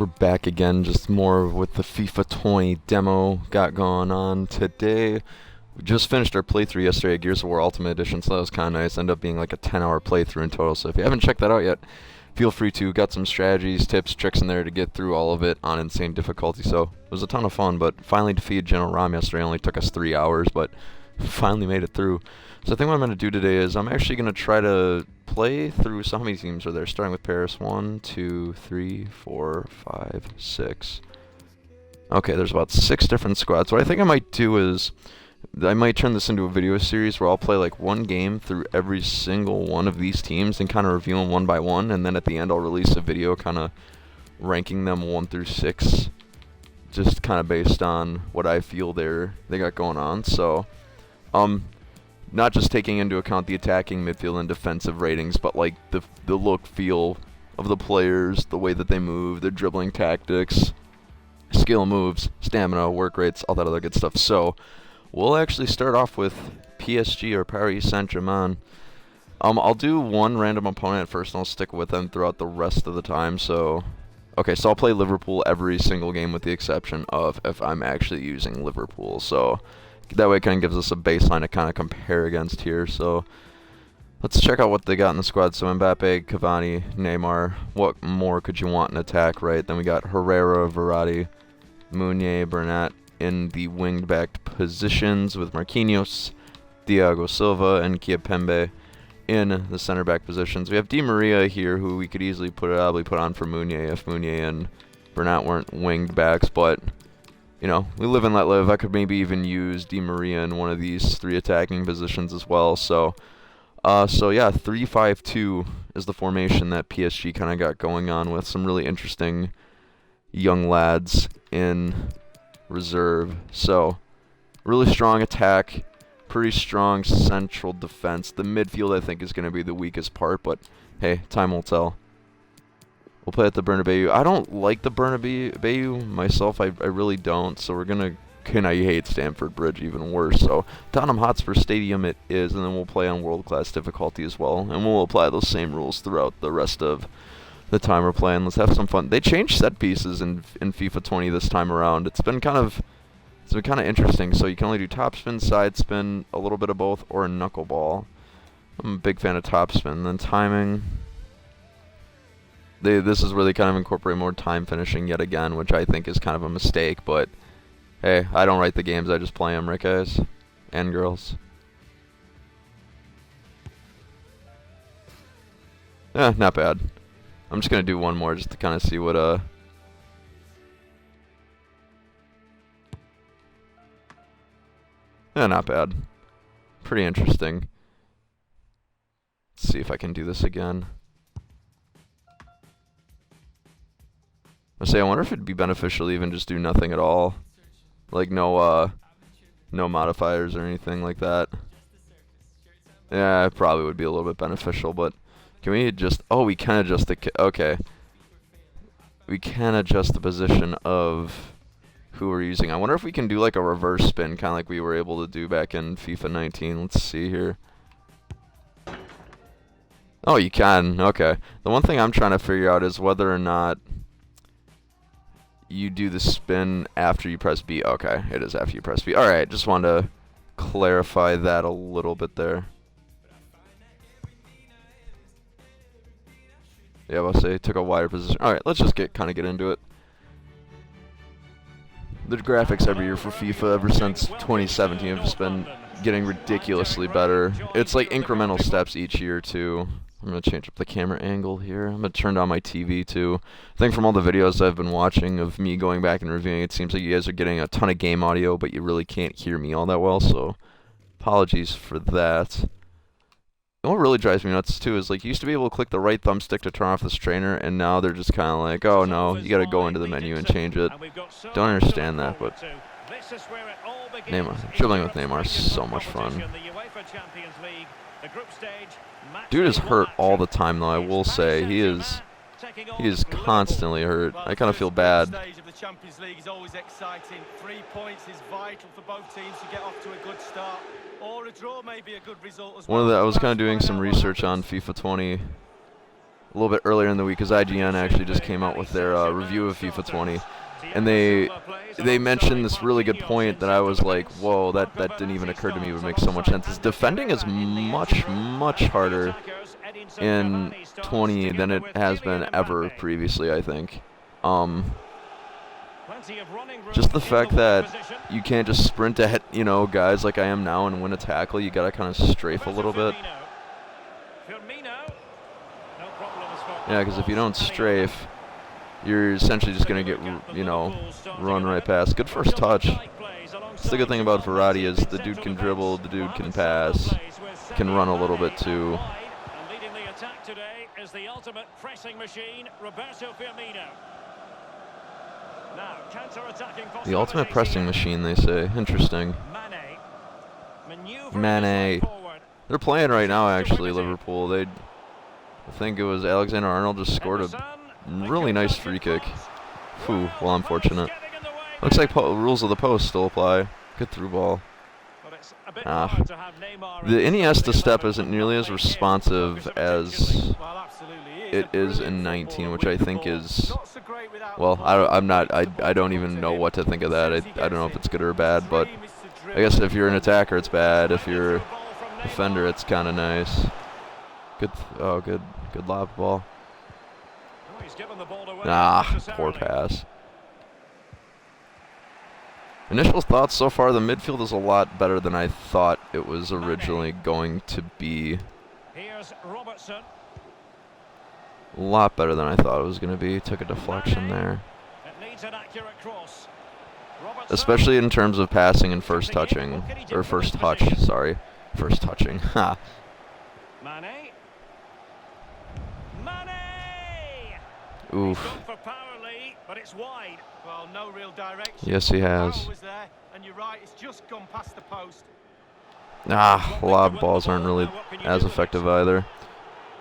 We're back again, just more with the FIFA 20 demo got going on today. We just finished our playthrough yesterday at Gears of War Ultimate Edition, so that was kind of nice. Ended up being like a 10-hour playthrough in total, so if you haven't checked that out yet, feel free to. Got some strategies, tips, tricks in there to get through all of it on insane difficulty, so it was a ton of fun, but finally defeated General Rom yesterday. It only took us 3 hours, but finally made it through. So I think what I'm going to do today is I'm actually going to try to play through, so how many teams are there? Starting with Paris, 1, 2, 3, 4, 5, 6. Okay, there's about 6 different squads. What I think I might do is, I might turn this into a video series where I'll play like one game through every single one of these teams and kind of review them one by one, and then at the end I'll release a video kind of ranking them 1 through 6, just kind of based on what I feel they got going on. So, not just taking into account the attacking, midfield, and defensive ratings, but like the look, feel of the players, the way that they move, their dribbling tactics, skill moves, stamina, work rates, all that other good stuff. So we'll actually start off with PSG or Paris Saint-Germain. I'll do one random opponent at first, and I'll stick with them throughout the rest of the time. So, okay, so I'll play Liverpool every single game with the exception of if I'm actually using Liverpool. So that way it kind of gives us a baseline to kind of compare against here. So let's check out what they got in the squad. So Mbappe, Cavani, Neymar. What more could you want in attack, right? Then we got Herrera, Verratti, Meunier, Bernat in the winged back positions with Marquinhos, Thiago Silva, and Kimpembe in the center back positions. We have Di Maria here, who we could easily probably put on for Meunier if Meunier and Bernat weren't winged backs, but you know, we live and let live. I could maybe even use Di Maria in one of these 3 attacking positions as well. So yeah, 3-5-2 is the formation that PSG kind of got going on with some really interesting young lads in reserve. So really strong attack, pretty strong central defense. The midfield I think is going to be the weakest part, but hey, time will tell. We'll play at the Bernabeu. I don't like the Bernabeu myself. I really don't. So we're going to, and I hate Stamford Bridge even worse. So Tottenham Hotspur Stadium it is, and then we'll play on world-class difficulty as well. And we'll apply those same rules throughout the rest of the time we're playing. Let's have some fun. They changed set pieces in FIFA 20 this time around. It's been kind of interesting. So you can only do top spin, side spin, a little bit of both, or a knuckleball. I'm a big fan of top spin. Then timing. This is where they kind of incorporate more time finishing yet again, which I think is kind of a mistake, but hey, I don't write the games, I just play them, right guys? And girls. Not bad. I'm just going to do one more just to kind of see what, not bad. Pretty interesting. Let's see if I can do this again. I wonder if it'd be beneficial to even just do nothing at all. Like no modifiers or anything like that. Yeah, it probably would be a little bit beneficial, but can we just, we can adjust okay. We can adjust the position of who we're using. I wonder if we can do like a reverse spin, kind of like we were able to do back in FIFA 19. Let's see here. Oh, you can, okay. The one thing I'm trying to figure out is whether or not you do the spin after you press B. Okay, it is after you press B. Alright, just wanted to clarify that a little bit there. Yeah, I'll say took a wider position. Alright, let's just get into it. The graphics every year for FIFA ever since 2017 have just been getting ridiculously better. It's like incremental steps each year too. I'm going to change up the camera angle here. I'm going to turn down my TV too. I think from all the videos I've been watching of me going back and reviewing, it seems like you guys are getting a ton of game audio, but you really can't hear me all that well, so apologies for that. And what really drives me nuts too is like you used to be able to click the right thumbstick to turn off this trainer, and now they're just kind of like, oh no, you got to go into the menu and change it. Don't understand that, but Neymar, dribbling with Neymar is so much fun. Dude is hurt all the time, though. I will say he is constantly hurt. I kind of feel bad. Stage of the Champions League is always exciting. 3 points is vital for both teams to get off to a good start. Or a draw may be a good result as well. I was kind of doing some research on FIFA 20 a little bit earlier in the week, because IGN actually just came out with their review of FIFA 20, and they mentioned this really good point that I was like, whoa, that didn't even occur to me. It would make so much sense. Is defending is much harder in 20 than it has been ever previously, I think. Just the fact that you can't just sprint ahead, guys like I am now and win a tackle. You gotta kind of strafe a little bit. Yeah, because if you don't strafe, you're essentially just gonna get, run right past. Good first touch. That's the good thing about Verratti is the dude can dribble, the dude can pass, can run a little bit too. Leading the attack today is the ultimate pressing machine, Roberto Firmino. Now, counter-attacking The ultimate pressing machine, they say. Interesting. Mane. They're playing right now, actually, Liverpool. I think it was Alexander-Arnold just scored a really nice free kick. Phew, well, unfortunate. Looks like rules of the post still apply. Good through ball. The Iniesta step isn't nearly as responsive as it is in 19, which I think is, well, I don't even know what to think of that. I don't know if it's good or bad, but I guess if you're an attacker, it's bad. If you're a defender, it's kind of nice. Good lob ball. Poor pass. Initial thoughts so far, the midfield is a lot better than I thought it was originally going to be. Here's Robertson. A lot better than I thought it was going to be. Took a deflection there. It needs an accurate cross. Especially in terms of passing and first touching. Or first touch, sorry. First touching. Ha. Mane. Oof. For power lead, but it's wide. Well, no real direction. Yes, he has. Was there, and you're right, it's just gone past the post. Lob balls aren't really as effective either.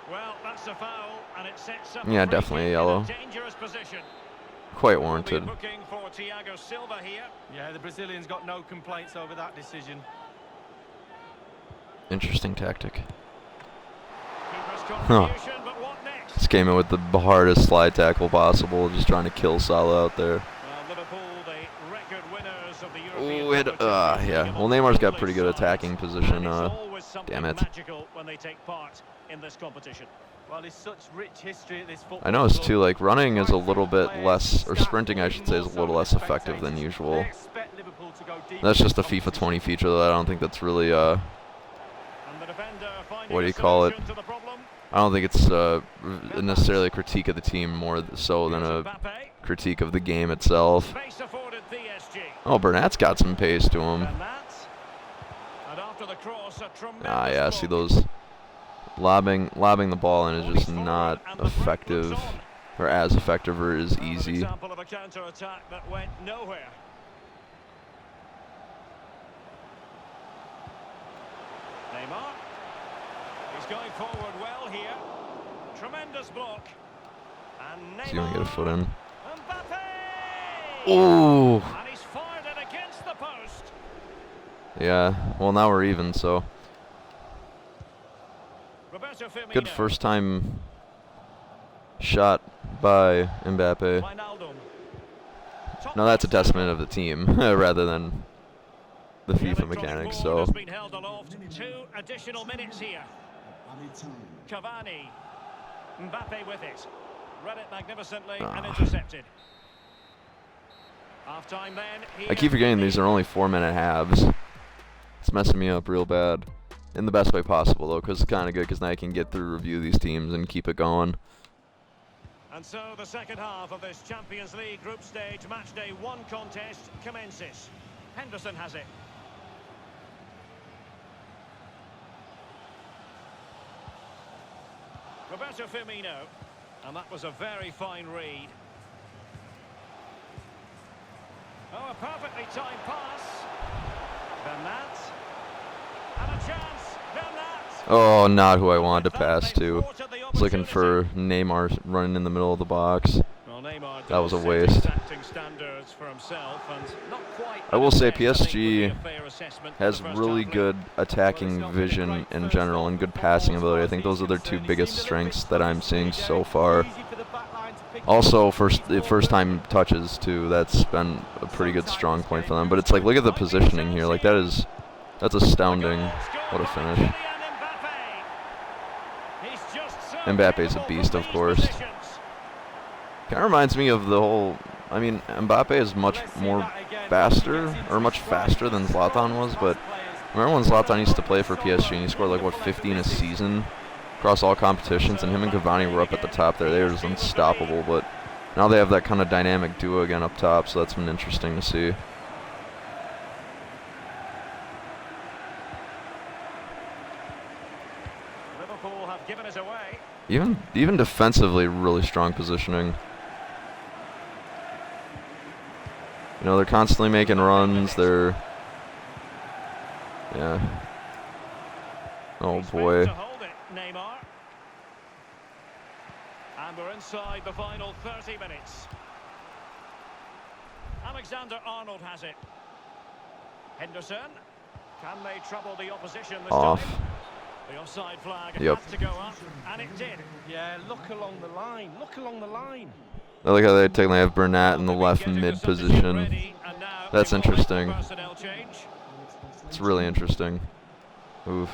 Well, that's a foul, and it sets up Yeah, definitely a yellow. Dangerous position. Quite warranted. For Thiago Silva here. Yeah, the Brazilian's got no complaints over that decision. Interesting tactic. Huh. This came in with the hardest slide tackle possible, just trying to kill Salah out there. Liverpool, the record winners of the European yeah. Well, Neymar's got pretty good attacking position. Damn it. When they take part in this competition. Well, there's such rich history at this football. I noticed too, like running is a little bit less, or sprinting I should say, is a little less effective than usual. That's just a FIFA 20 feature, though. I don't think that's really what do you call it? I don't think it's necessarily a critique of the team more so than a critique of the game itself. Oh, Burnat's got some pace to him. Yeah, see those lobbing the ball in is just not effective, or as effective, or as easy. Neymar. He's going forward well here. Tremendous block. And He's gonna get a foot in. Ooh. And he's fired it against the post. Yeah. Well, now we're even, so. Good first time shot by Mbappe. Now that's a testament of the team rather than the FIFA mechanics. So. 2 additional minutes here. Cavani. Mbappe with it. Read it magnificently and intercepted. Half-time then. I keep forgetting these are only 4-minute halves. It's messing me up real bad. In the best way possible, though, because it's kind of good, because now I can get through review these teams and keep it going. And so the second half of this Champions League group stage match day 1 contest commences. Henderson has it. Roberto Firmino, and that was a very fine read. Oh, a perfectly timed pass. Bernat. And a chance. Bernat. Oh, not who I wanted to pass to. I was looking for Neymar running in the middle of the box. Well, Well, Neymar That was a does set waste. exacting standards for himself, and not quite I will say an assist, I think, would be PSG a fair assessment for has the first really half lead. good attacking vision in general and good passing ability. I think those are their two biggest strengths that I'm seeing so far. Also, first time touches too. That's been a pretty good strong point for them. But it's like, look at the positioning here. Like that's astounding. What a finish. Mbappe's a beast, of course. Kind of reminds me of the whole. I mean, Mbappe is much faster than Zlatan was. But remember when Zlatan used to play for PSG and he scored like what 50 in a season across all competitions, and him and Cavani were up at the top there. They were just unstoppable. But now they have that kind of dynamic duo again up top, so that's been interesting to see. Liverpool have given us away. Even defensively, really strong positioning. You know, they're constantly making runs. Yeah. Oh boy. Neymar. And we're inside the final 30 minutes. Alexander-Arnold has it. Henderson. Can they trouble the opposition this Off. time? The offside flag Yep. had to go up, and it did. Yeah, look along the line. Look along the line. I like how they have Burnett in the left mid position. That's interesting. It's really interesting. Oof.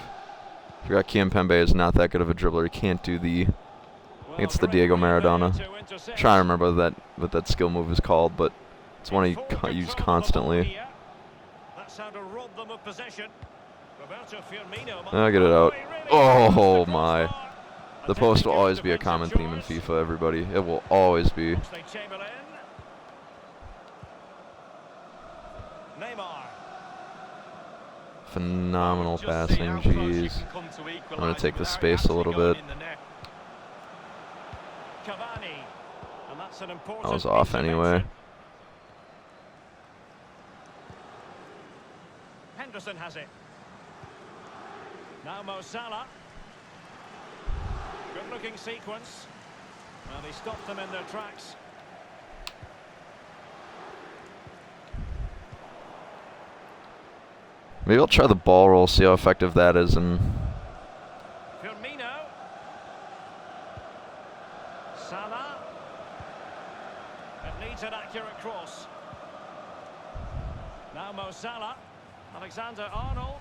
Forgot Kimpembe is not that good of a dribbler. He can't do I think it's the Diego Maradona. I'm trying to remember what that skill move is called, but it's one he used constantly. That's how to rob them of possession. I'll get it out. Oh my. The post will always be a common theme in FIFA, everybody. It will always be. Phenomenal passing, jeez. I'm going to take the space a little bit. That was off anyway. Henderson has it. Now Mo Salah. Good looking sequence. Well, he stopped them in their tracks. Maybe I'll try the ball roll, see how effective that is. And Firmino. Salah. It needs an accurate cross. Now Mo Salah. Alexander-Arnold.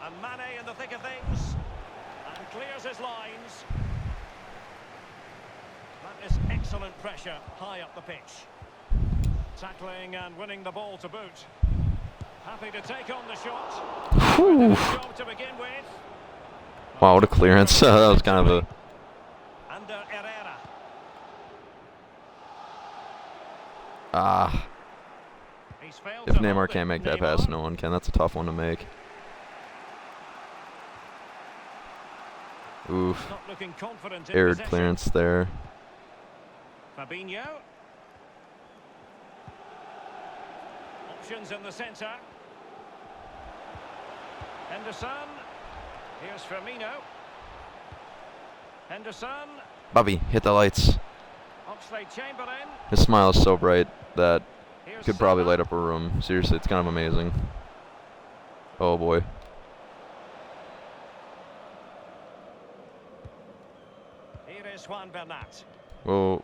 And Mane in the thick of things. And clears his lines. That is excellent pressure high up the pitch. Tackling and winning the ball to boot. Happy to take on the shot. Job to begin with. wow, what a clearance. That was kind of a... Under Herrera. Ah. He's failed If to Neymar hold can't it. make that Neymar. pass, no one can. That's a tough one to make. Oof. Not looking confident in Aired possession. clearance there. Fabinho. Options in the centre. Henderson. Here's Firmino. Henderson. Bobby, hit the lights. Oxlade-Chamberlain. His smile is so bright that Here's could probably Salah. light up a room. Seriously, it's kind of amazing. Oh boy. Here is Juan Bernat. Whoa.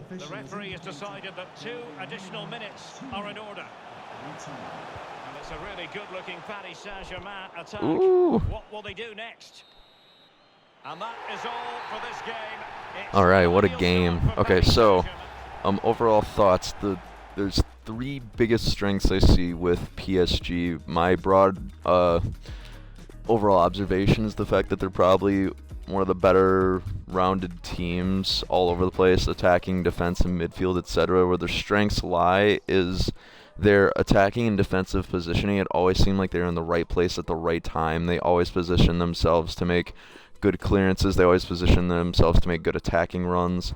The referee has decided that 2 additional minutes are in order. And it's a really good-looking Paris Saint-Germain attack. Ooh. What will they do next? And that is all for this game. It's All right, what a ideal game. start for Okay, Paris so Saint-Germain. overall thoughts. There's 3 biggest strengths I see with PSG. My broad overall observation is the fact that they're probably one of the better rounded teams all over the place, attacking, defense, and midfield, etc. Where their strengths lie is their attacking and defensive positioning. It always seemed like they're in the right place at the right time. They always position themselves to make good clearances. They always position themselves to make good attacking runs.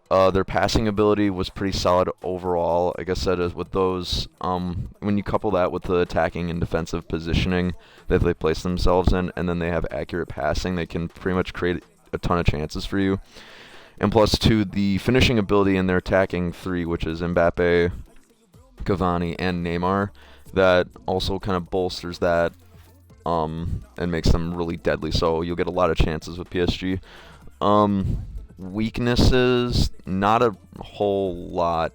Their passing ability was pretty solid overall. Like I said, with those, when you couple that with the attacking and defensive positioning that they place themselves in, and then they have accurate passing, they can pretty much create a ton of chances for you. And plus two, the finishing ability in their attacking three, which is Mbappe, Cavani, and Neymar, that also kind of bolsters that and makes them really deadly. So you'll get a lot of chances with PSG. Weaknesses, not a whole lot.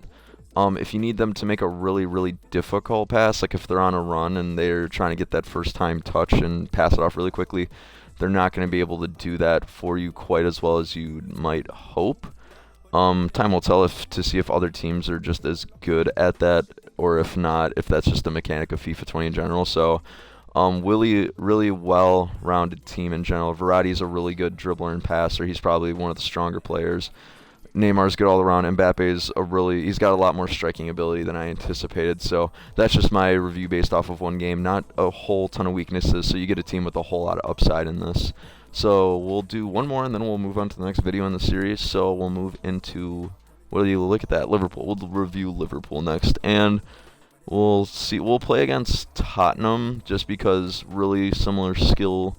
If you need them to make a really, really difficult pass, like if they're on a run and they're trying to get that first time touch and pass it off really quickly, they're not going to be able to do that for you quite as well as you might hope. Time will tell to see if other teams are just as good at that, or if not, if that's just a mechanic of FIFA 20 in general. So, really well-rounded team in general. Verratti's a really good dribbler and passer. He's probably one of the stronger players. Neymar's good all around. Mbappe's he's got a lot more striking ability than I anticipated. So that's just my review based off of one game. Not a whole ton of weaknesses, so you get a team with a whole lot of upside in this. So we'll do one more, and then we'll move on to the next video in the series. So we'll move into, what do you look at that? Liverpool. We'll review Liverpool next, and we'll see. We'll play against Tottenham just because really similar skill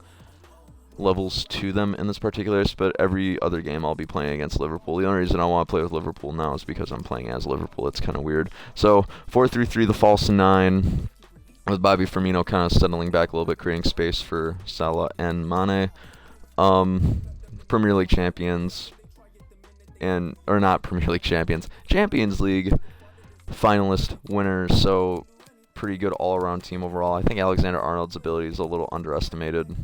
levels to them in this particular, but every other game I'll be playing against Liverpool. The only reason I want to play with Liverpool now is because I'm playing as Liverpool. It's kind of weird. So 4-3-3, the false 9, with Bobby Firmino kind of settling back a little bit, creating space for Salah and Mane. Premier League champions, or not Premier League champions, Champions League finalist winners. So pretty good all-around team overall. I think Alexander-Arnold's ability is a little underestimated.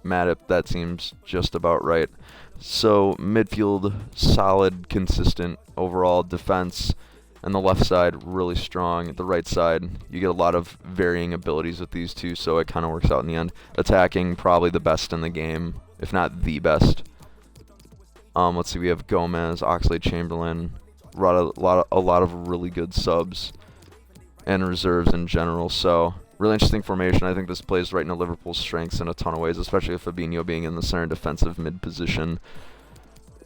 Matip, that seems just about right. So midfield, solid, consistent overall. Defense, and the left side, really strong. The right side, you get a lot of varying abilities with these two, so it kind of works out in the end. Attacking, probably the best in the game, if not the best. Let's see, we have Gomez, Oxlade-Chamberlain, a lot of really good subs and reserves in general. So really interesting formation. I think this plays right into Liverpool's strengths in a ton of ways, especially with Fabinho being in the center defensive mid position.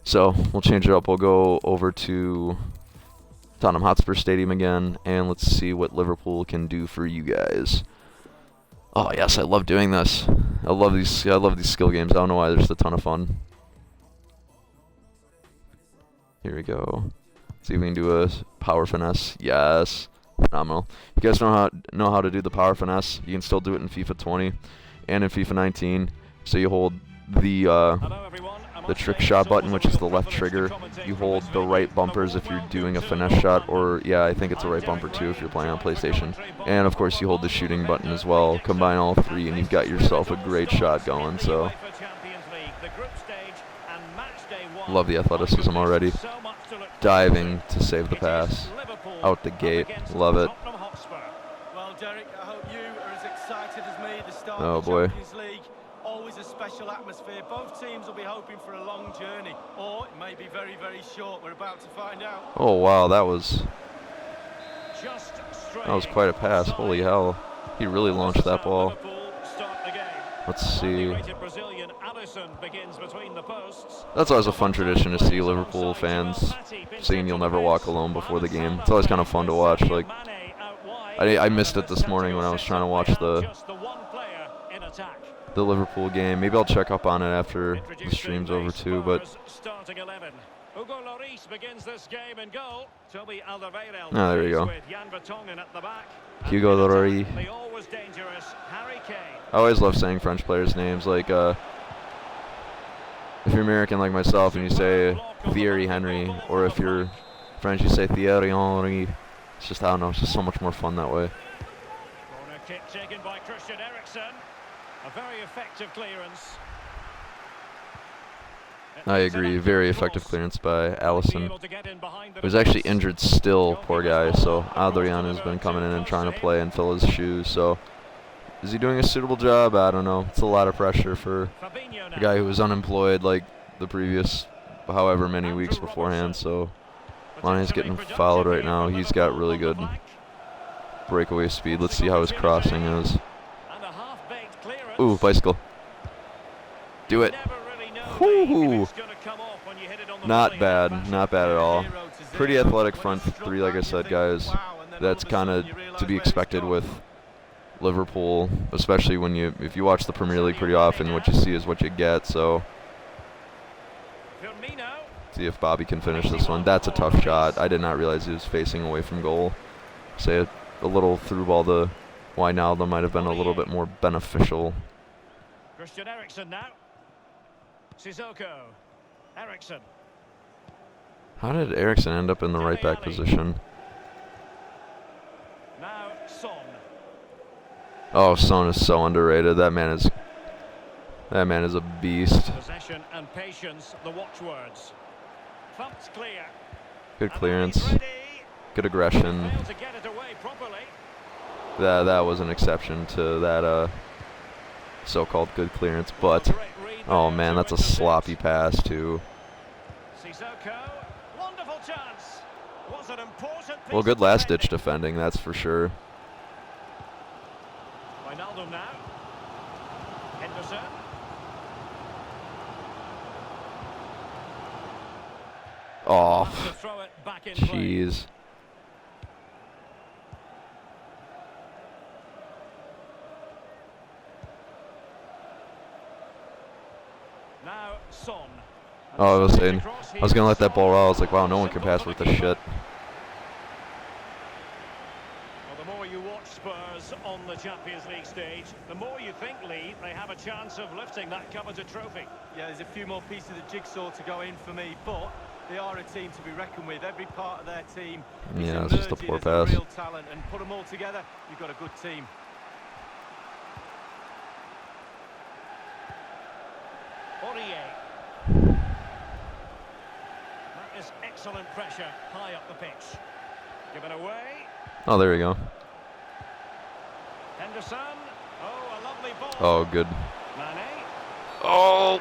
So we'll change it up. We'll go over to Tottenham Hotspur Stadium again, and let's see what Liverpool can do for you guys. Oh yes, I love doing this. I love these skill games. I don't know why, they're just a ton of fun. Here we go. See if we can do a power finesse. Yes. Phenomenal. You guys know how to do the power finesse. You can still do it in FIFA 20 and in FIFA 19. So you hold the trick shot button, which is the left trigger. You hold the right bumpers if you're doing a finesse shot, or yeah, I think it's a right bumper too if you're playing on PlayStation. And of course you hold the shooting button as well. Combine all three and you've got yourself a great shot going. So love the athleticism already. Diving to save the pass. Out the gate. Love it. Well, Derek, I hope you are as excited as me. The start oh of the boy. Champions League, always a special atmosphere. Both teams will be hoping for a long journey, or it may be very, very short. We're about to find out. Oh wow, that was quite a pass. Holy hell. He really launched that ball. Let's see. That's always a fun tradition to see Liverpool fans singing "You'll Never Walk Alone" before the game. It's always kind of fun to watch. Like, I missed it this morning when I was trying to watch the Liverpool game. Maybe I'll check up on it after the stream's over too. But there you go. Hugo Lloris. I always love saying French players' names. Like, if you're American like myself and you say Thierry Henry, or if you're French you say Thierry Henry, it's just, I don't know, it's just so much more fun that way. Corner kick taken by Christian Eriksen. A very effective clearance. I agree, very effective clearance by Alisson, who's actually injured still, poor guy. So Adrian has been coming in and trying to play and fill his shoes. So is he doing a suitable job? I don't know. It's a lot of pressure for a guy who was unemployed like the previous however many weeks beforehand. So Mane's getting fouled right now. He's got really good breakaway speed. Let's see how his crossing is. Ooh, bicycle. Do it. Whoo! Not bad, not bad at all. Pretty athletic front three, like I said, guys. That's kind of to be expected with Liverpool, especially if you watch the Premier League pretty often. What you see is what you get. So See if Bobby can finish this one. That's a tough shot. I did not realize he was facing away from goal. Say a little through ball to Wijnaldum might have been a little bit more beneficial. Christian Eriksen now. Sissoko. Eriksen. How did Eriksen end up in the right back position? Now Son. Oh, Son is so underrated. That man is a beast. Possession and patience, the watchwords. Thumped clear. Good And clearance. he's ready. Good aggression. Failed to get it away properly. That was an exception to that so-called good clearance, but oh man, that's a sloppy pass too. Sissoko. Wonderful chance. Was an important piece Well, good of last-ditch defending. defending, that's for sure. Wijnaldum now. Henderson. Oh, Has to throw it back in play. jeez. Now Son. Oh, I was And saying, across I was gonna here, let that ball Son. roll. I was like, wow, no one can Simple pass for worth the a keeper. shit. Well, the more you watch Spurs on the Champions League stage, the more you think, Lee, they have a chance of lifting that coveted trophy. Yeah, there's a few more pieces of the jigsaw to go in for me, but they are a team to be reckoned with. Every part of their team is Yeah, it's just a emerging poor as pass. real talent, and put them all together, you've got a good team. Aurier. That is excellent pressure high up the pitch. Given away. Oh, there we go. Henderson. Oh, a lovely ball. Oh, good. Mane. Oh,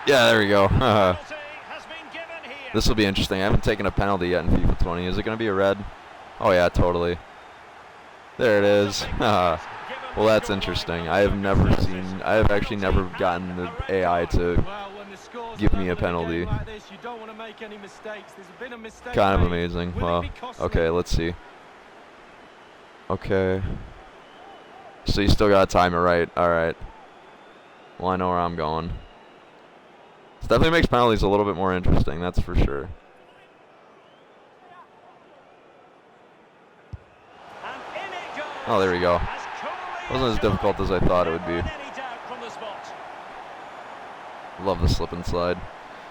yeah, there we go. Penalty has been given here. This will be interesting. I haven't taken a penalty yet in FIFA 20. Is it going to be a red? Oh, yeah, totally. There it is. Well, that's interesting. I have actually never gotten the AI to Well, when the score's give me a level in penalty. game like this, you don't want to make any mistakes. There's been a mistake Kind of made. amazing. Will it Well, be costly? okay, let's see. Okay. So you still got to time it right. All right. Well, I know where I'm going. This definitely makes penalties a little bit more interesting, that's for sure. And in it goes. Oh, there we go. As coolly Wasn't as difficult as I thought it would be. Never any doubt from the spot. Love the slip and slide.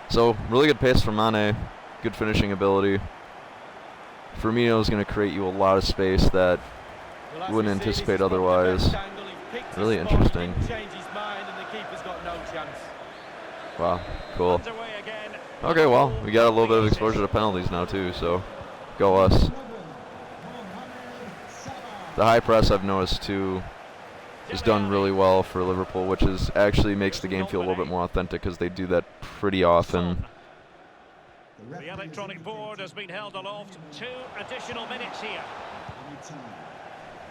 So, really good pace from Mane. Good finishing ability. Firmino's going to create you a lot of space that Well, as you wouldn't we see, this anticipate is probably the otherwise. best angle. He's picked his Really spot, interesting. didn't change his mind, and the keeper's got no chance. Wow, cool. Underway again. Okay, well, we got a little bit of exposure to penalties now too, so go us. The high press I've noticed too is done really well for Liverpool, which is actually makes the game feel a little bit more authentic because they do that pretty often. The electronic board has been held aloft. 2 additional minutes here.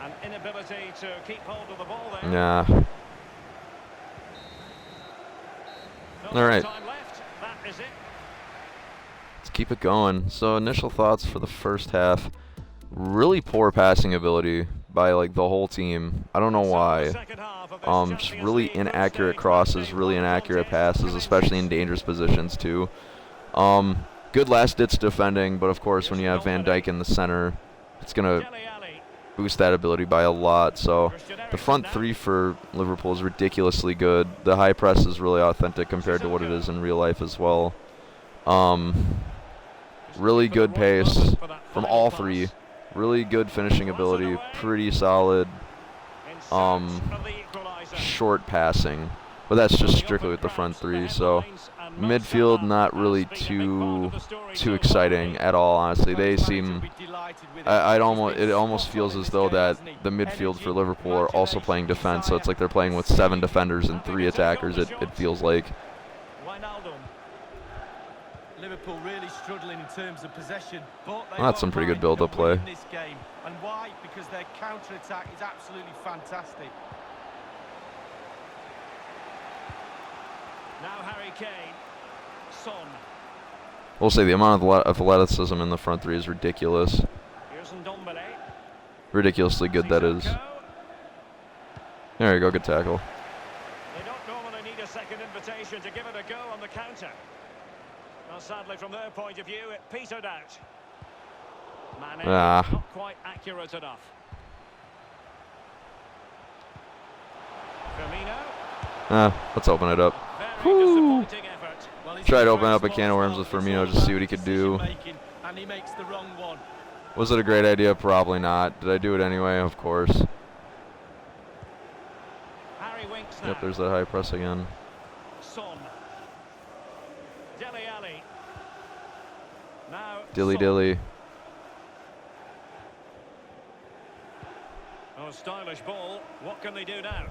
An inability to keep hold of the ball there. Yeah. No All right. time left. That is it. Let's keep it going. So initial thoughts for the first half. Really poor passing ability by like the whole team. I don't know So why. the second half of this Just Champions really League group inaccurate stage crosses, match, really one inaccurate contest passes, especially in dangerous positions too. Good last-ditch defending, but of course when you have Van Dijk in the center, it's gonna Dele Alli. boost that ability by a lot. So Christian the Eriksen front now. three for Liverpool is ridiculously good. The high press is really authentic compared to what it is in real life as well. Really good pace from all three. Really good finishing ability. Pretty solid In search of the equaliser. short passing. But that's just strictly with the front three. So midfield not really too exciting at all, honestly. They seem it almost feels as though that the midfield for Liverpool are also playing defense, so it's like they're playing with 7 defenders and 3 attackers, it feels like. Wijnaldum. Liverpool really struggling in terms of possession, but they That's some won't pretty good mind build-up play. winning this game. And why? Because their counter-attack is absolutely fantastic. Now Harry Kane. Son. We'll say the amount of athleticism in the front three is ridiculous. Here's Ndombele. Ridiculously good, that is. Sissoko. There you go, good tackle. They don't normally need a second invitation to give it a go on the counter. Well, sadly, from their point of view, it petered out. Mane, Ah. not quite accurate enough. Firmino. Let's open it up. Very Whew. disappointing effort. Well, he's Tried to been open up a very can of smart worms with as well. Firmino It's just to see all what he could about do. decision-making, and he makes the wrong one. Was it a great idea? Probably not. Did I do it anyway? Of course. Harry Winks now. Yep, there's that high press again. Son. Dele Alli. Now Dilly Son. dilly. Oh, stylish ball. What can they do now?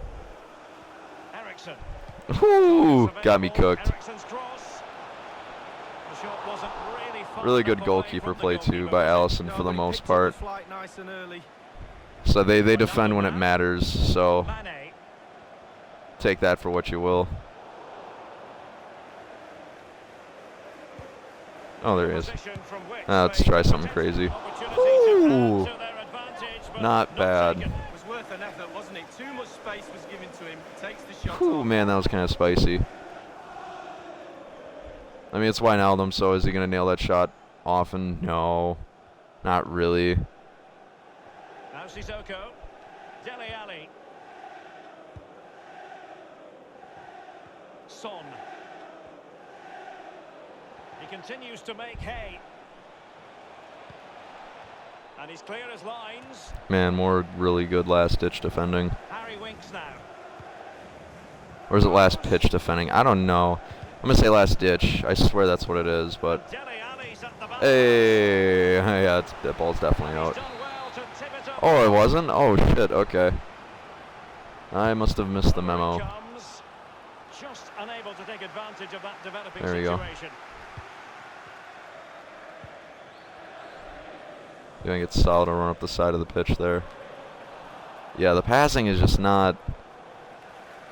Ericsson. Whoo! Got me cooked. Ericsson's cross. The shot wasn't really far Really good enough away goalkeeper from the play too goalkeeper. by Allison No, for the but he most picked up part. the flight nice and early. So they defend when it matters. So Mane. take that for what you will. Oh, there he is. Position from which Let's they try something potential crazy. opportunity to Ooh. add to their advantage, but Not bad. taken. It was worth an effort, wasn't it? Too much space was given to him. Takes the shot Whew, off. man, that was kind of spicy. I mean, it's Wijnaldum, so is he going to nail that shot often? No, not really. Now Sissoko. Dele Alli. Son. He continues to make hay. And he's clear as lines. Man, more really good last-ditch defending. Harry Winks now. Or is it last-pitch defending? I don't know. I'm going to say last-ditch. I swear that's what it is, but... Dele Alli's at the back. Hey! Yeah, that ball's definitely He's out. done well to tip it up. Oh, it wasn't? Oh, shit, okay. I must have missed the memo. Comes, just unable to take advantage of that developing There we go. situation. I think it's solid to run up the side of the pitch there. Yeah, the passing is just not...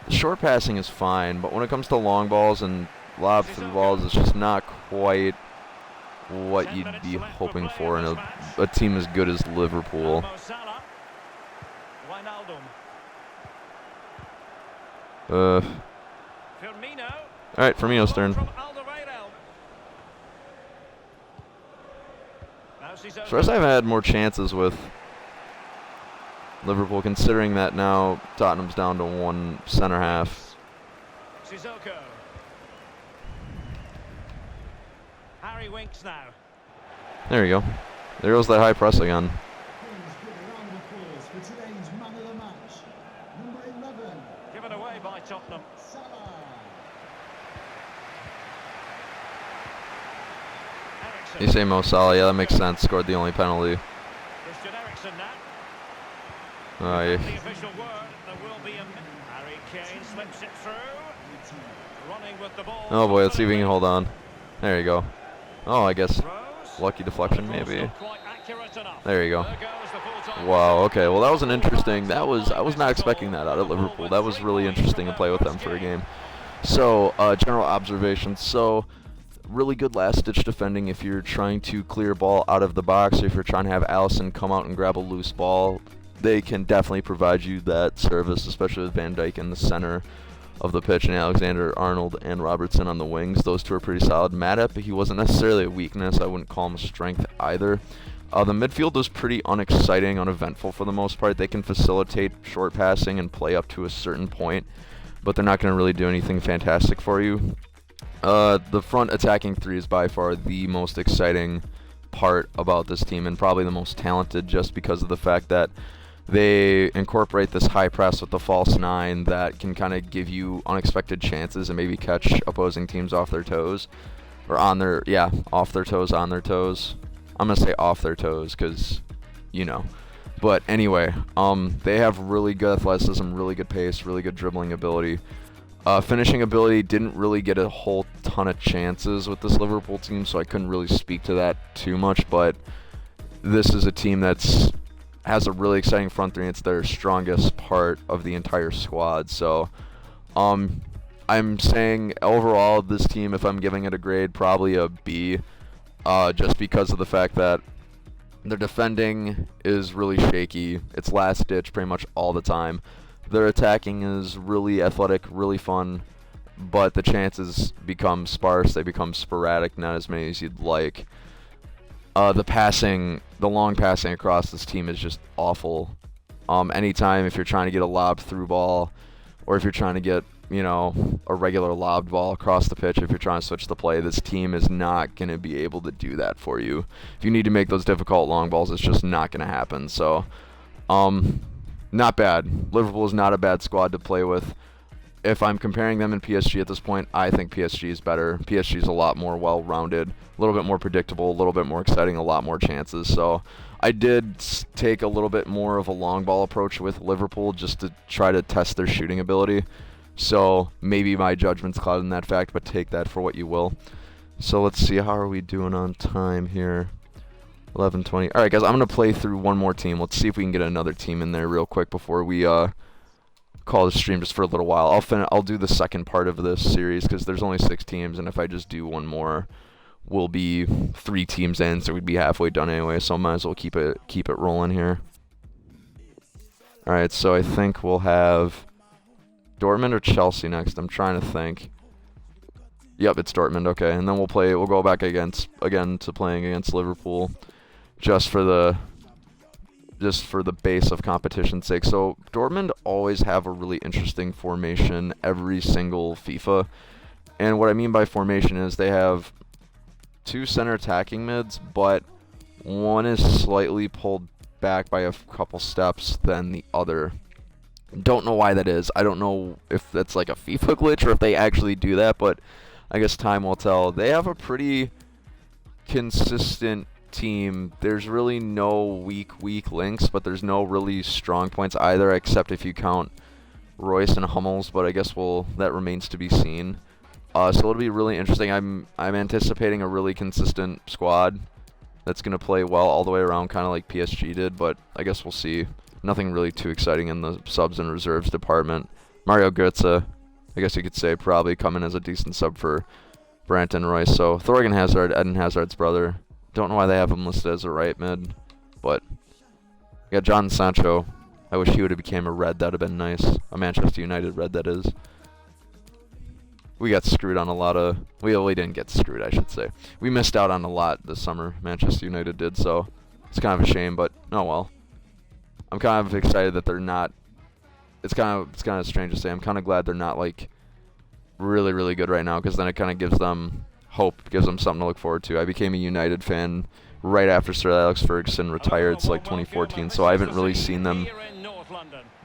The short passing is fine, but when it comes to long balls and lob through balls, it's just not quite what you'd be hoping for in a team as good as Liverpool. Mo Salah. Wijnaldum. Firmino. Alright, Firmino's turn. From Alderweireld. Now Sissoko. First, I've had more chances with Liverpool, considering that now Tottenham's down to one center half. Sissoko. Harry Winks now. There you go. There goes that high press again. Please give a round of applause for today's man of the match, number 11, Given away by Tottenham. Salah. Ericsson. You say Mo Salah, yeah, that makes sense. Scored the only penalty. Christian Eriksen now. Yeah. The official word, there will be a... Harry Kane slips it through. Running with the ball. Oh boy, let's see if we can hold on. There you go. Oh, I guess Rose. lucky deflection But the ball's maybe. not quite accurate enough. There you go. There goes the full-time Wow, whistle. okay, well that was an interesting, I was not expecting that out of Liverpool. That was really interesting to play with them for a game. So, general observations. So, really good last-ditch defending if you're trying to clear a ball out of the box, or if you're trying to have Allison come out and grab a loose ball. They can definitely provide you that service, especially with Van Dijk in the center of the pitch and Alexander-Arnold and Robertson on the wings. Those two are pretty solid. Matip, he wasn't necessarily a weakness. I wouldn't call him a strength either. The midfield was pretty unexciting, uneventful for the most part. They can facilitate short passing and play up to a certain point, but they're not going to really do anything fantastic for you. The front attacking three is by far the most exciting part about this team, and probably the most talented, just because of the fact that they incorporate this high press with the false nine that can kind of give you unexpected chances and maybe catch opposing teams off their toes. Or on their, yeah, off their toes, on their toes. I'm going to say off their toes because, you know. But anyway, they have really good athleticism, really good pace, really good dribbling ability. Finishing ability, didn't really get a whole ton of chances with this Liverpool team, so I couldn't really speak to that too much. But this is a team that's has a really exciting front three, and it's their strongest part of the entire squad. So I'm saying overall this team, if I'm giving it a grade, probably a B, just because of the fact that their defending is really shaky. It's last ditch pretty much all the time. Their attacking is really athletic, really fun, but the chances become sparse. They become sporadic, not as many as you'd like. The long passing across this team is just awful. Anytime if you're trying to get a lob through ball, or if you're trying to get, a regular lobbed ball across the pitch, if you're trying to switch the play, this team is not going to be able to do that for you. If you need to make those difficult long balls, it's just not going to happen. So, not bad. Liverpool is not a bad squad to play with. If I'm comparing them and PSG at this point, I think PSG is better. PSG is a lot more well-rounded, a little bit more predictable, a little bit more exciting, a lot more chances. So I did take a little bit more of a long ball approach with Liverpool just to try to test their shooting ability. So maybe my judgment's clouded in that fact, but take that for what you will. So let's see, how are we doing on time here? 11:20. All right, guys, I'm going to play through one more team. Let's see if we can get another team in there real quick before we call the stream just for a little while. I'll do the second part of this series because there's only 6 teams, and if I just do one more, we'll be 3 teams in, so we'd be halfway done anyway. So I might as well keep it rolling here. All right, so I think we'll have Dortmund or Chelsea next. I'm trying to think. Yep, it's Dortmund. Okay, and then we'll go back again to playing against Liverpool, just for the base of competition's sake. So Dortmund always have a really interesting formation every single FIFA. And what I mean by formation is they have 2 center attacking mids, but one is slightly pulled back by a couple steps than the other. Don't know why that is. I don't know if that's like a FIFA glitch or if they actually do that, but I guess time will tell. They have a pretty consistent team. There's really no weak links, but there's no really strong points either, except if you count Royce and Hummels, but I guess that remains to be seen. So it'll be really interesting. I'm anticipating a really consistent squad that's going to play well all the way around, kind of like PSG did, but I guess we'll see. Nothing really too exciting in the subs and reserves department. Mario Götze, I guess you could say, probably coming as a decent sub for Brandt and Royce. So Thorgan Hazard, Eden Hazard's brother. Don't know why they have him listed as a right mid, but yeah, John Sancho. I wish he would have became a red. That would have been nice. A Manchester United red, that is. We got screwed on a lot of... We didn't get screwed, I should say. We missed out on a lot this summer. Manchester United did, so it's kind of a shame, but oh well. I'm kind of excited that they're not... It's kind of strange to say. I'm kind of glad they're not like really, really good right now, because then it kind of gives them hope, gives them something to look forward to. I became a United fan right after Sir Alex Ferguson retired. It's like 2014, so I haven't really seen them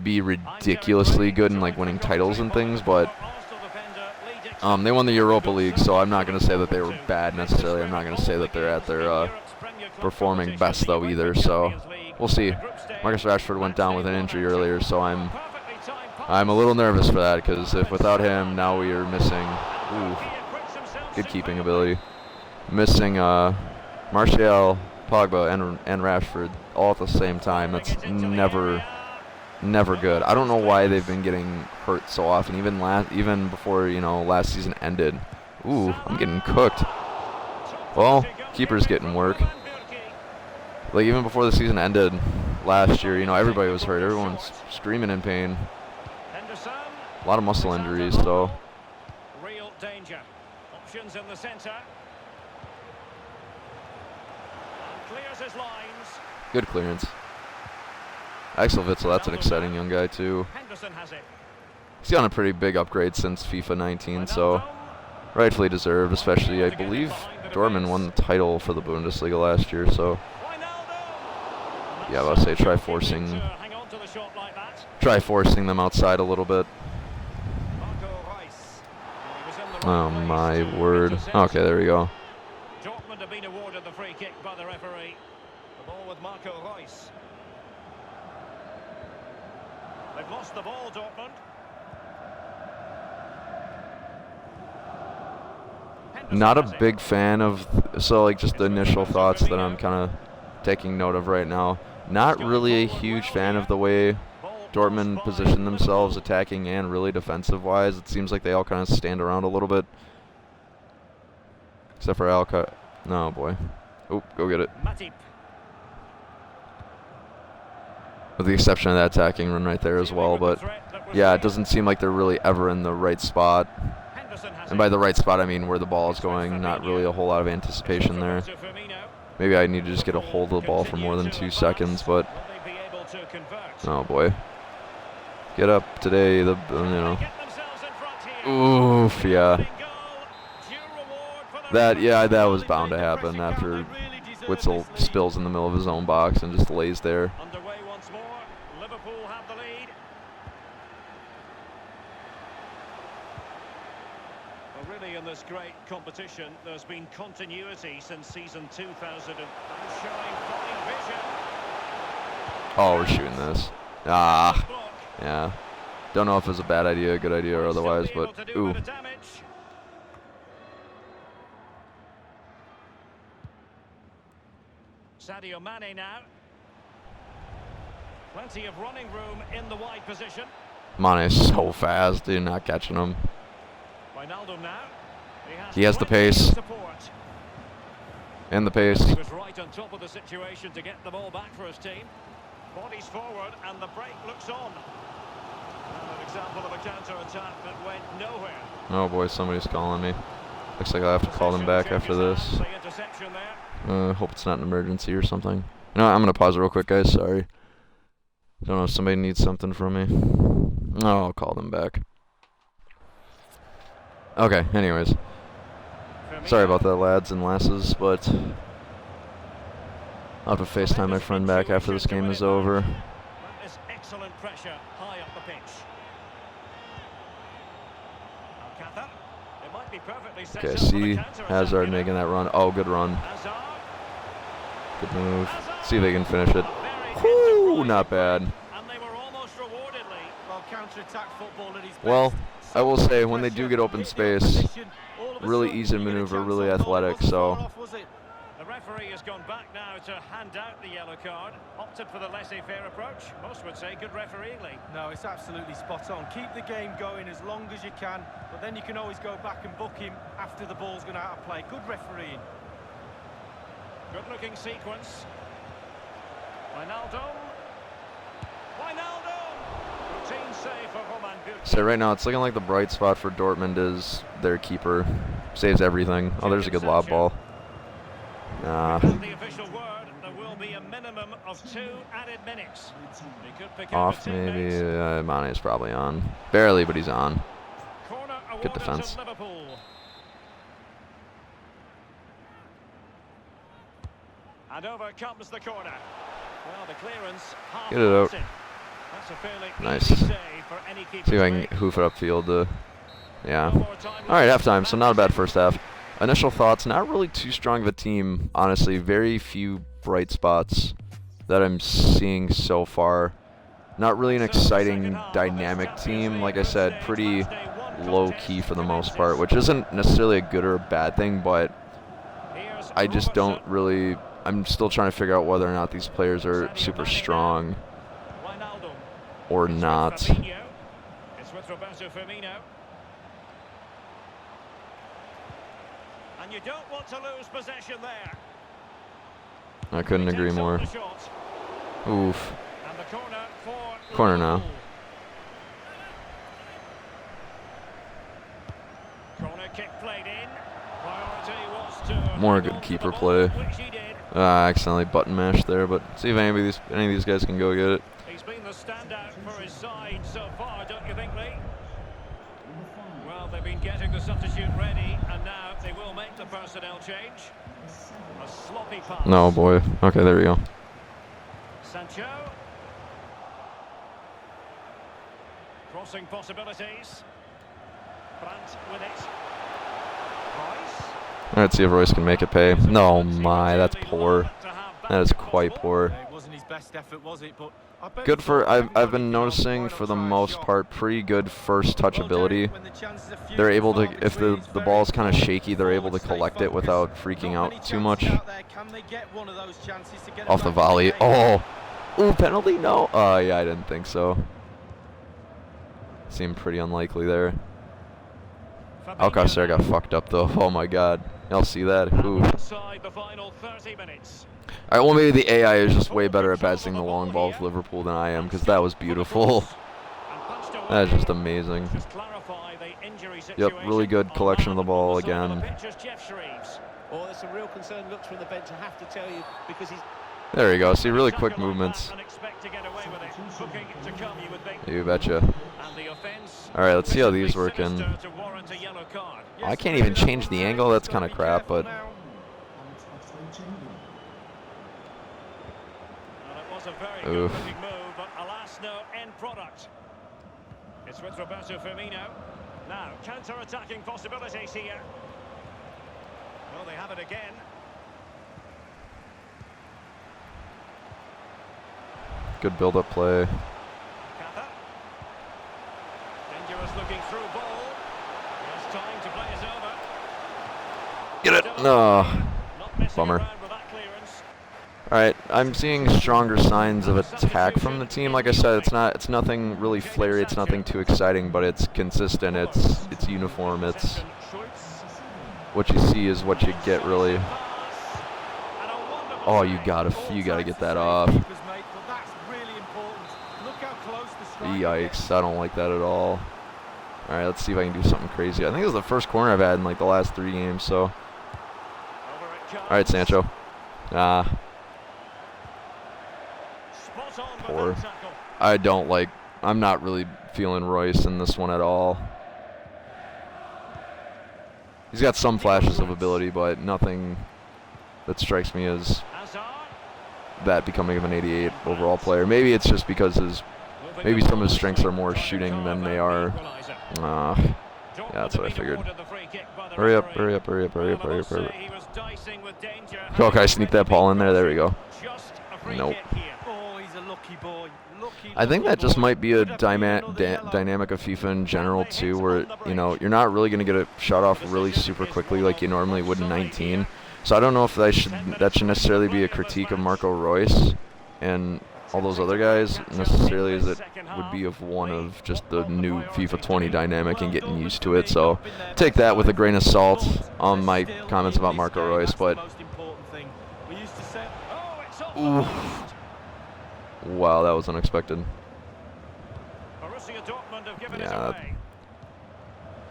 be ridiculously good in like winning titles and things, but they won the Europa League, so I'm not going to say that they were bad necessarily. I'm not going to say that they're at their performing best though either, so we'll see. Marcus Rashford went down with an injury earlier, so I'm a little nervous for that, because if without him, now we are missing good keeping ability. Missing Martial, Pogba, and Rashford all at the same time. That's never good. I don't know why they've been getting hurt so often, even before, last season ended. Ooh, I'm getting cooked. Well, keeper's getting work. Like, even before the season ended last year, everybody was hurt. Everyone's screaming in pain. A lot of muscle injuries, so. Real danger. Options in the center. Clears his lines. Good clearance. Axel Witsel, that's an exciting young guy too. Henderson has it. He's gotten a pretty big upgrade since FIFA 19, so rightfully deserved, especially I believe Dortmund won the title for the Bundesliga last year, so yeah, I would say try forcing them outside a little bit. Oh my word. Okay, there we go. Dortmund have been awarded the free kick by the referee. The ball with Marco Reus. They've lost the ball, Dortmund. Not a big fan of, so like just the initial thoughts that I'm kind of taking note of right now. Not really a huge fan of the way Dortmund position themselves attacking and really defensive-wise. It seems like they all kind of stand around a little bit. Except for Alcott. No, boy. Oh, go get it. With the exception of that attacking run right there as well. But, yeah, it doesn't seem like they're really ever in the right spot. person has And by it. the right spot, I mean where the ball is going. Not really a whole lot of anticipation there. Maybe I need to just get a hold of the ball for more than 2 seconds, but Will they be able to convert? oh boy. Get up today, the you know. Get themselves in front here. Oof, yeah. Goal. Due reward for the That defense. that was bound to happen after Witzel spills in the middle of his own box and just lays there. Underway once more. Liverpool have the lead. Well, really, in this great competition, there's been continuity since season 2000 and showing fine vision. Oh, we're shooting this. Ah, Block. yeah. Don't know if it was a bad idea, good idea, or otherwise, Still be but able to do a ooh. bit of damage. Sadio Mane now. Plenty of running room in the wide position. Mane's so fast, dude, not catching him. Wijnaldum now. He has the plenty of pace. support. And the pace. He was right on top of the situation to get the ball back for his team. Bodies forward and the break looks on. And an example of a counter-attack that went nowhere. Oh boy, somebody's calling me. Looks like I'll have to call them back after this. The interception there. Hope it's not an emergency or something. You know, I'm gonna pause it real quick, guys. Sorry. Don't know if somebody needs something from me. Oh, I'll call them back. Okay. Anyways, sorry about that, lads and lasses, but I'll have to FaceTime my friend back after this game is over. That is excellent pressure high up the pitch. Alcázar. It might be perfectly set Okay, up for the see counter-attack Hazard here. making that run. Oh, good run. Hazard. Good move. See if they can finish it. Very Whoo, enterprising not bad. And they were almost rewarded, Lee. Well, counter-attack football at his best. Well, I will say when they Pressure, do get open hit the space, opposition, all of a really sudden easy to you get a maneuver, chance really on goal. It athletic, wasn't so far off, was it? The referee has gone back now to hand out the yellow card. Opted for the laissez-faire approach. Most would say good refereeing, Lee. No, it's absolutely spot on. Keep the game going as long as you can, but then you can always go back and book him after the ball's gone out of play. Good refereeing. Good-looking sequence. Wijnaldum. Wijnaldum! Routine save for Roman Bürki. so right now it's looking like the bright spot for Dortmund is their keeper. Saves everything. Oh, there's a good lob ball. Nah. The official word, there will be a minimum of 2 added minutes. He could pick out Off a maybe. teammate. Mane is probably on. Barely, but he's on. Corner Good awarded defense. to Liverpool. And over comes the corner. Well, the clearance half Get it out. it. That's a fairly Nice. easy save for any keeper See if I to can make. hoof it upfield. Yeah. No more time All right, left. halftime. So not a bad first half. Initial thoughts: not really too strong of a team, honestly. Very few bright spots that I'm seeing so far. Not really an exciting, dynamic team. Like I said, pretty low key for the most part, which isn't necessarily a good or a bad thing, but Here's I just don't Robertson. really. I'm still trying to figure out whether or not these players are super strong Wijnaldum. or It's with not. Fabinho. It's with Roberto Firmino. And you don't want to lose possession there. I couldn't He agree takes on more. the shot. Oof. And the corner for Corner now. Liverpool. Corner kick played in. Priority was to More hang good on to keeper the ball, play. which he did. I accidentally button mashed there, but see if any of these guys can go get it. He's been the standout for his side so far, don't you think, Lee? Well, they've been getting the substitute ready, and now they will make the personnel change. A sloppy pass. No, boy. Okay, there we go. Sancho. Crossing possibilities. Brandt with it. Rice. All right, see if Royce can make it pay. No, my, that's poor. That is quite poor. It wasn't his best effort, was it? But I bet Good he for. thought, I've been noticing for the most part pretty good first touch ability. They're able to, if the ball's kind of shaky, they're able to collect it without freaking out too much. Off the volley. Oh, ooh, penalty? No. Yeah, I didn't think so. Seemed pretty unlikely there. Alcázar got fucked up though. Oh my God. Y'all see that? Ooh. Inside the final 30 minutes. Alright, well maybe the AI is just way better at passing the long ball with Liverpool than I am, because that was beautiful. And punched away. That's just amazing. Just clarify the injury Yep, really situation. good collection of the ball On the side of again. the pitch is Jeff Shreves. Oh, there's some real concern looks from the bench, I have to tell you, because he's... There you go. See, really quick Tackle like movements. that and expect to get away with it. Booking to come, you would think. You betcha. And the offense, All right, let's see how these sufficiently work in. sinister to warrant a yellow card. I can't even change the angle. That's kind of crap, but Well, it was a very Oof. good looking move, but alas, no end product. It's with Roberto Firmino. Now, counter-attacking possibilities here. Well, they have it again. good build-up play. Kappa. Dangerous looking through ball. Yes, time to play is over. Get it. No. Not messing Bummer. around with that clearance. All right, I'm seeing stronger signs of attack from the team. Like I said, it's nothing really flary. It's nothing too exciting, but it's consistent. It's uniform. It's what you see is what you get, really. Oh, you gotta get that off. Yikes! I don't like that at all. All right, let's see if I can do something crazy. I think this is the first corner I've had in like the last 3 games. So, all right, Sancho. Poor. I'm not really feeling Royce in this one at all. He's got some flashes of ability, but nothing that strikes me as that becoming of an 88 overall player. Maybe it's just because maybe some of his strengths are more shooting than they are. Yeah, that's what I figured. Hurry up, hurry up, hurry up, hurry up, hurry up, hurry up. Oh, can I sneak that ball in there? There we go. Nope. I think that just might be a dynamic of FIFA in general too, where you're not really going to get a shot off really super quickly like you normally would in 19. So I don't know if that should necessarily be a critique of Marco Royce and all those other guys necessarily, as it would be of one of just the new FIFA 20 dynamic and getting used to it. So take that with a grain of salt on my comments about Marco Royce, but ooh. Wow, that was unexpected. Yeah.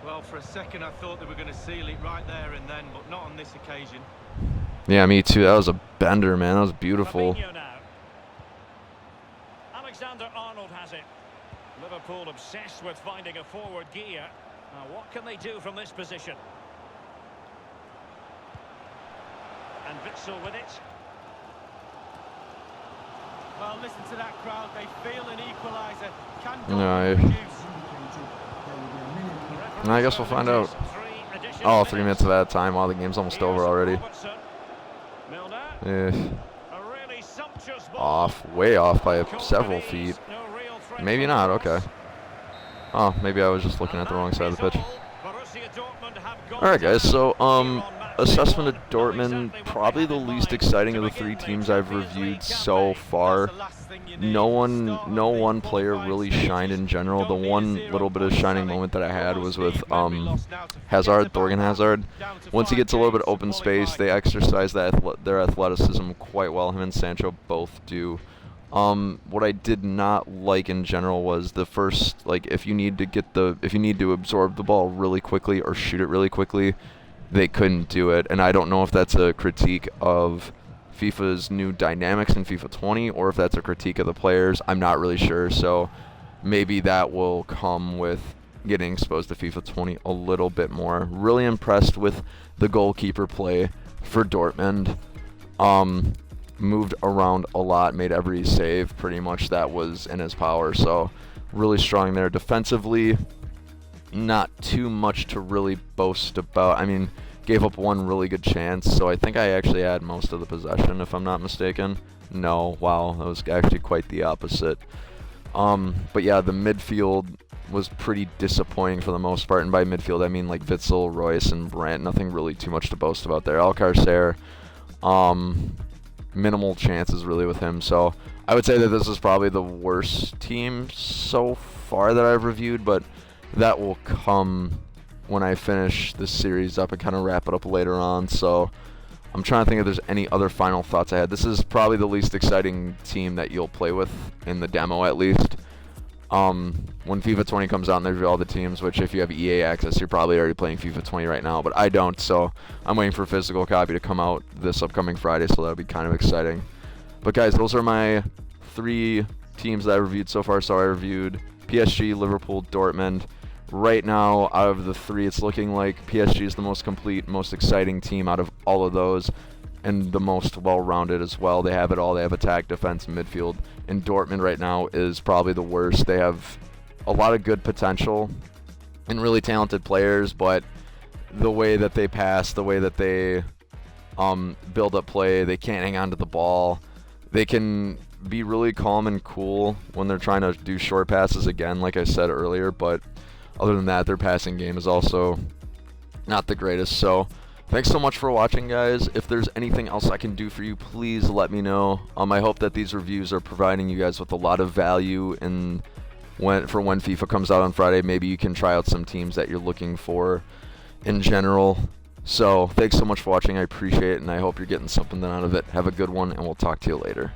Well, for a second I thought they were going to seal it right there and then, but not on this occasion. Yeah, me too. That was a bender, man. That was beautiful. Alexander-Arnold has it. Liverpool obsessed with finding a forward gear. Now, what can they do from this position? And Witsel with it. Well, listen to that crowd. They feel an equaliser. Can No, I guess we'll find out. Oh, 3 minutes of that time. Wow, the game's almost over already. Off, way off by several feet. Maybe not, okay. Oh, maybe I was just looking at the wrong side of the pitch. Alright guys, so assessment of Dortmund, probably the least exciting of the 3 teams I've reviewed so far. No one player really shined in general. The one little bit of shining moment that I had was with Hazard, Thorgan Hazard. Once he gets a little bit of open space, they exercise their athleticism quite well. Him and Sancho both do. What I did not like in general was the first, if you need to absorb the ball really quickly or shoot it really quickly, they couldn't do it. And I don't know if that's a critique of FIFA's new dynamics in FIFA 20 or if that's a critique of the players. I'm not really sure. So maybe that will come with getting exposed to FIFA 20 a little bit more. Really impressed with the goalkeeper play for Dortmund. Moved around a lot, made every save pretty much that was in his power. So really strong there. Defensively, not too much to really boast about. I mean, gave up one really good chance, so I think I actually had most of the possession, if I'm not mistaken. No, wow, that was actually quite the opposite. But yeah, the midfield was pretty disappointing for the most part, and by midfield I mean like Witsel, Royce, and Brandt. Nothing really too much to boast about there. Alcarcer, minimal chances really with him, so I would say that this is probably the worst team so far that I've reviewed, but that will come when I finish this series up and kind of wrap it up later on. So I'm trying to think if there's any other final thoughts I had. This is probably the least exciting team that you'll play with in the demo, at least. When FIFA 20 comes out and they reveal all the teams, which if you have EA access, you're probably already playing FIFA 20 right now, but I don't, so I'm waiting for a physical copy to come out this upcoming Friday, so that'll be kind of exciting. But guys, those are my 3 teams that I reviewed so far. So I reviewed PSG, Liverpool, Dortmund. Right now, out of the 3, it's looking like PSG is the most complete, most exciting team out of all of those, and the most well-rounded as well. They have it all. They have attack, defense, midfield. And Dortmund right now is probably the worst. They have a lot of good potential and really talented players, but the way that they pass, the way that they build up play, they can't hang on to the ball. They can be really calm and cool when they're trying to do short passes again, like I said earlier, but other than that, their passing game is also not the greatest. So thanks so much for watching, guys. If there's anything else I can do for you, please let me know. I hope that these reviews are providing you guys with a lot of value for when FIFA comes out on Friday. Maybe you can try out some teams that you're looking for in general. So thanks so much for watching. I appreciate it, and I hope you're getting something out of it. Have a good one, and we'll talk to you later.